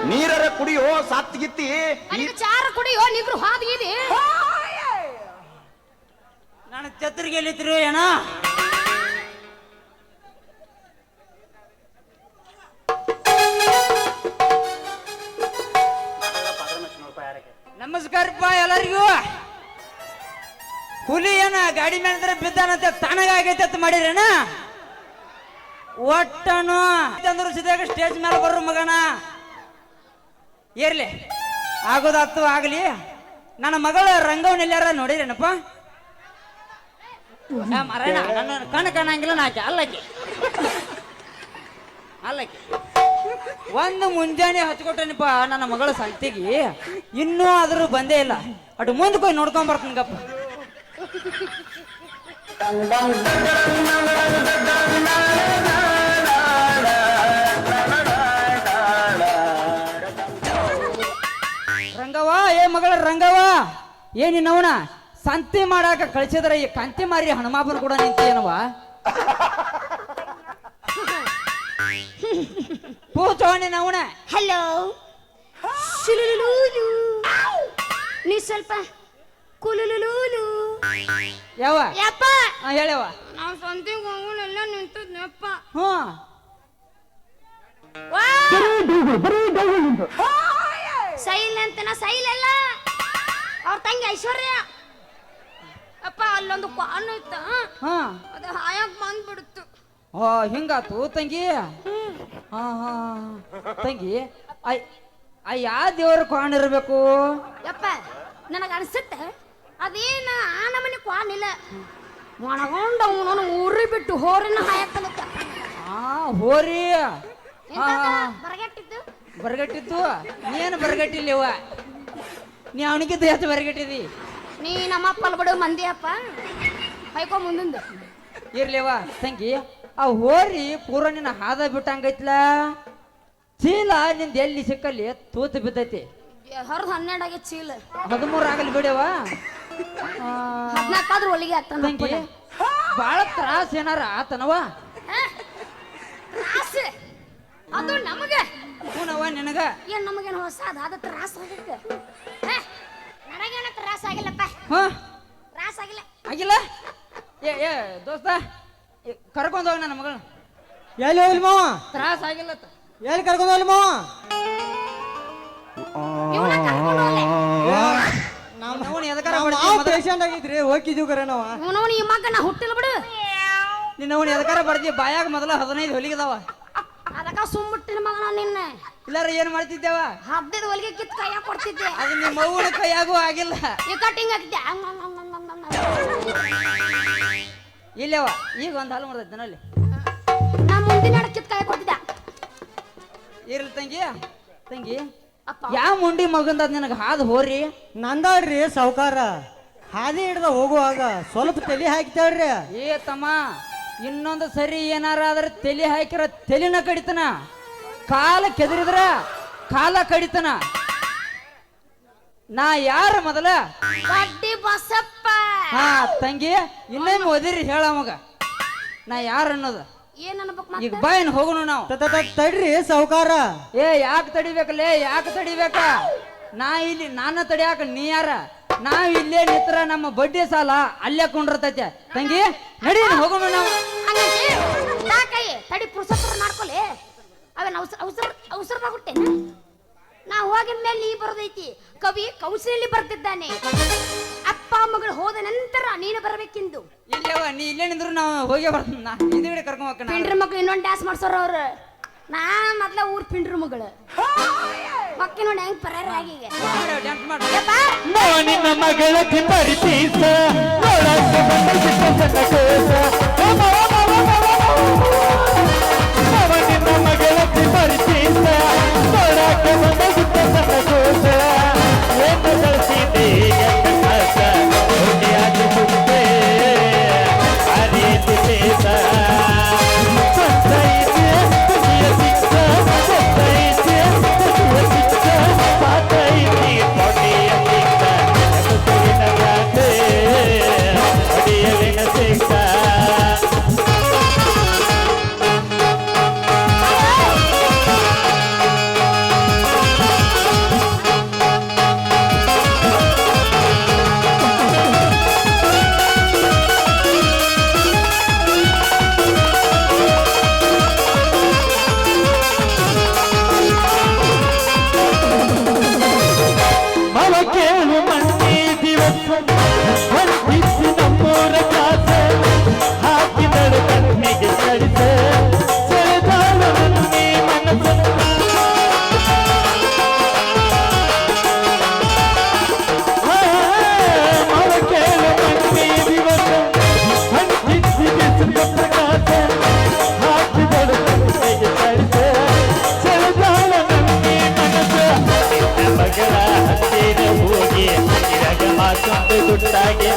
ನೀರರ ಕುಡಿಯೋ ಸಾತ್ಗಿತ್ತಿ ಚಾರ ಕುಡಿಯೋ ನಿಗ್ರು ಹಾದಿಗಿದೆ. ನಾನು ಛತ್ರಿಗೆ ಎಲ್ಲಿತ್ತಿರು ಏನ? ನಮಸ್ಕಾರಪ್ಪ ಎಲ್ಲರಿಗೂ. ಹುಲಿ ಏನ ಗಾಡಿ ಮೇಲೆ ಬಿದ್ದಾನಂತೆ ತಣ್ಣಗಾಗೈತೆ ಅಂತ ಮಾಡಿರೇನ? ಒಟ್ಟನು ಚಂದ್ರು ಸಿದ್ದಾಗ ಸ್ಟೇಜ್ ಮೇಲೆ ಬರ್ರು ಮಗನ. ಇರ್ಲಿ ಆಗೋದಾತು ಆಗಲಿ. ನನ್ನ ಮಗಳ ರಂಗವನ್ನ ಎಲ್ಲಾರ ನೋಡಿರೇನಪ್ಪ? ಮರಣ ನನ್ನ ಕಣ್ಣು ಕಾಣಂಗಿಲ್ಲ. ನಾಕೆ ಅಲ್ಲಕ್ಕೆ ಒಂದು ಮುಂಜಾನೆ ಹಚ್ಕೊಟ್ಟನಪ್ಪ ನನ್ನ ಮಗಳ ಸಂತಿಗೆ. ಇನ್ನೂ ಆದ್ರೂ ಬಂದೇ ಇಲ್ಲ. ಅటు ಮುಂದಕ್ಕೆ ಹೋಗಿ ನೋಡ್ಕೊಂಡ್ ಬರ್ತೀನಿ ಗಪ್ಪ. ರಂಗವ್ವ, ಏ ಮಗಳ ರಂಗವ್ವ, ಏನಿನ್ನವನ ಸಂತಿ ಮಾಡಾಕ ಕಳಿಸಿದ್ರ ಈ ಕಂತಿ ಮಾರಿ ಹನುಮಾಪನ ಕೂಡ ನಿಂತೇನವ? ಪೂಚವಣ್ಣಿನವನ. ಹಲೋ ನೀ ಸ್ವಲ್ಪ ಕುಲುಲುಲೂಲು. ಯಾವ ಯಪ್ಪ ಹೇಳವ. ನಾವು ಸಂತಿಗೆ ಹೋಗೋಣೆಲ್ಲ ನಿಂತದ್ನಪ್ಪ. ಹ್ಞೂ ಸೈಲ್ ಅಂತನ ಸೈಲ್ ಅಲ್ಲ, ಅವ್ರ ತಂಗಿ ಐಶ್ವರ್ಯ. ಅಪ್ಪ ಅಲ್ಲೊಂದು ಕ್ವಾನು ಇತ್ತ, ಹಾ ಅದು ಹಾಯಕ್ ಬಂದ್ಬಿಡ್ತು. ಹಿಂಗಾತು ತಂಗಿ. ಹಾ ಹಾ ತಂಗಿ, ಯಾವ ದೇವ್ರ ಕೊಂಡಿರ್ಬೇಕು? ಯಪ್ಪ ನನಗೆ ಅನ್ಸುತ್ತೆ ಅದೇನ ಆ ನಮನೆ ಕ್ವಾನಿಲ್ಲ ಒಣಗೊಂಡ ಅವನು ಊರಿ ಬಿಟ್ಟು ಹೋರಿನ ಹಾಯತ್ತಲತ್ತ. ಹೋರಿ ಬರಗಟ್ಟಿದ್ದು ಬರಗಟ್ಟಿದ್ದು. ನೀನು ಬರಗಟ್ಟಿಲ್ಲವ, ನೀ ಅವನಿಗಿದ್ದು ಹೆಚ್ಚು ಬರಗಟ್ಟಿದಿ. ನೀ ನಮ್ಮಪ್ಪಲ್ ಬಿಡು ಮಂದಿ ಅಪ್ಪ ಹೈಕೋ ಮುಂದಿಂದ ಇರ್ಲಿವ ತಂಗಿ. ಆ ಹೋರಿ ಪೂರ ನಿನ್ನ ಹಾದ ಬಿಟ್ಟಂಗೈತ್ಲ. ಚೀಲ ನಿಂದ ಎಲ್ಲಿ ಸಿಕ್ಕಲ್ಲಿ ತೂತು ಬಿದ್ದೈತಿ. ಹೊರದು 12 ಆಗೈತೆ ಚೀಲ. 13 ಆಗಲಿ ಬಿಡವ. 14 ಆದ್ರೂ ಒಲಿಗೆ ಆಗ್ತಾನ ತಂಗಿ ಬಾಳ ತ್ರಾಸ ಏನಾರ ಆತನವ? ತ್ರಾಸ ಅದು ನಮಗೆ ಹೂನವ ನಿನಗ. ಏನ್ ನಮಗೇನು ಹೊಸ ಅದ ತ್ರಾಸ ಆಗೈತೆ? ನನಗೇನು ತ್ರಾಸ ಆಗಿಲ್ಲಪ್ಪ. ಹಾ ತ್ರಾಸ ಆಗಿಲ್ಲ. ಆಗಿಲ್ಲ? ಏ ದೋಸ್ತ ಕರ್ಕೊಂಡ್ ಹೋಗ ನನ್ನ ಮಗಳನ್ನ. ಎಲ್ಲಿ ಹೋಗ್ಲಿ ಮಾವ? ತ್ರಾಸ ಆಗಿಲ್ಲ. ಎಲ್ಲಿ ಕರ್ಕೊಂಡು ಹೋಗ್ಲಿ ಮಾವ? ಇವ್ನ ಕರ್ಕೊಂಡು ಹೋಗ್ಲೆ. ನಾವು ಎದಕಾರ ಪೇಷಂಟ್ ಆಗಿದ್ರಿ ಹೋಗಿದ್ದೀವಿ ಕರೆ ನಾವ. ಇವನವನು ಈ ಮಗ ನಾ ಹುಟ್ಟಿಲ್ಲ ಬಿಡು. ನಿನ್ನ ಎದಕಾರ ಬರ್ದಿ ಬಾಯಾಗ ಮೊದಲ 15 ಹೊಲಿಗೆದಾವ. ಅದಕ್ಕ ಸುಮ್ಬಿಟ್ಟಿನ ಮಗನ ನಿನ್ನ. ಇಲ್ಲಾರ ಏನ್ ಮಾಡ್ತಿದ್ದೇವ? 15 ಹೊಲಿಗೆ ಕಿತ್ತು ಕೈಯಾಗ ಕೊಡ್ತಿದ್ದೆ. ಅದು ನಿಮ್ಮ ಅವ್ವನ ಕೈಯಾಗೂ ಆಗಿಲ್ಲ. ಈ ಕಟ್ಟಿಂಗ್ ಹಾಕಿದ್ದೆ. ಇಲ್ಲವ ಈಗ ಒಂದು ಹಾಲು ಮುರ್ದೈತೆ ನಲ್ಲಿ. ನಾ ಮುಂದಿನ ಕಿತ್ತು ಕೈಯಾಗ ಕೊಡ್ತಿದ್ದೆ. ಇರ್ಲಿ ತಂಗಿ. ತಂಗಿ ಅಪ್ಪ ಯಾವ ಮುಂಡಿ ಮಗಂದ ನಿನಗೆ ಹಾದು ಹೋರಿ? ನಂದಾಳ್ರಿ ಸಾವುಕಾರ. ಹಾದಿ ಹಿಡ್ದ ಹೋಗುವಾಗ ಸ್ವಲ್ಪ ತಲೆ ಹಾಕ್ತಾಳ್ರಿ. ಏ ತಮ್ಮ, ಇನ್ನೊಂದು ಸರಿ ಏನಾರ ಆದ್ರೆ ತಲೆ ಹಾಕಿರ ತಲೆನ ಕಡಿತನ, ಕಾಲ ಕೆದರಿದ್ರ ಕಾಲ ಕಡಿತನ. ನಾ ಯಾರ ಮೊದಲ? ಬಡ್ಡಿ ಬಸಪ್ಪ. ಹಾ ತಂಗಿ, ಇನ್ನೇನು ಓದಿರಿ ಹೇಳ ಮಗ ನಾ ಯಾರು ಅನ್ನೋದು. ಏನ್ ಅನ್ಬೇಕು ಈಗ ಬಾಯಿನ ಹೋಗೋಣ ನಾವು. ತಡ್ರಿ ಸಾವುಕಾರ. ಏ ಯಾಕೆ ತಡಿಬೇಕಲ್ಲೇ? ಯಾಕೆ ತಡಿಬೇಕ? ನಾನು ತಡಿಯಾಕ ನೀ ಯಾರ? ನಾವ್ ಇಲ್ಲೇ ನಿತ್ರ ನಮ್ಮ ಬಡ್ಡಿ ಸಾಲ ಅಲ್ಲೇ ಕೊಂಡಿರ್ತೈತೆ. ತಂಗಿ ನಡಿ ಹೋಗೋಣ ನಾವು. ತಡಿ ಪುರುಷತ್ರ ಮಾಡ್ಕೊಲೆ. ಅವೇನ್ ಅವಸರದಾಗ ಹುಟ್ಟೇನ? ನಾ ಹೋಗಿದ ಮೇಲೆ ನೀ ಬರೋದೈತಿ. ಕವಿ ಕೌಶಲ್ಯ ಬರ್ತಿದ್ದಾನೆ. ಅಪ್ಪ ಮಗಳು ಹೋದ ನಂತರ ನೀನು ಬರಬೇಕೆಂದು. ಇಲ್ಲವ ನೀ ಇಲ್ಲೇ ನಿಂದ್ರು ನಾವು ಹೋಗೇ ಬರ್ತೀನಿ. ಹಿಂದ್ಗಡೆ ಕರ್ಕೊಂಡ್ ಹೋಗ್ತಾನ. ಪಿಂಡ್ರ ಮಕ್ಳು ಇನ್ನೊಂದು ಡ್ಯಾನ್ಸ್ ಮಾಡ್ಸೋರ ಅವ್ರು. ನಾ ಮೊದ್ಲ ಊರ್ ಪಿಂಡ್ರ ಮಗಳು ಮಕ್ಕಿ ನೋಡಿ ಹೆಂಗ್ ಪರಾರಾಗಿ ಡ್ಯಾನ್ಸ್ ಮಾಡ. ನಿನ್ನ ಮಗಳ ಪರಿತೀಸ ನೋಡಕ್ಕೆ ಬಂದ ಸಿಕ್ಕ ಕೋಸ. ನಿನ್ನ ಮಗಳ ಪರಿತೀಸ ನೋಡಕ್ಕೆ ಬಂದ ಸಿಕ್ಕ ಕೋಸ. ಏನು ಕಳಿಸಿದೆ ಕಸ ಹೊಡೆಯಾಗಿ ಮುಂದೆ ಆ ರೀತಿ ಸೇಸ. ಗುಟ್ಟಾಗಿ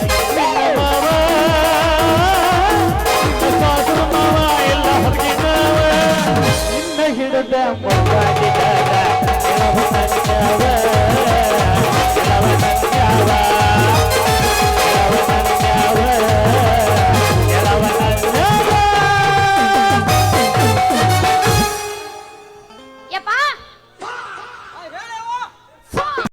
ಮಾವ ಎಲ್ಲ ಹೊರಗಿನ ಹಿಡಿದ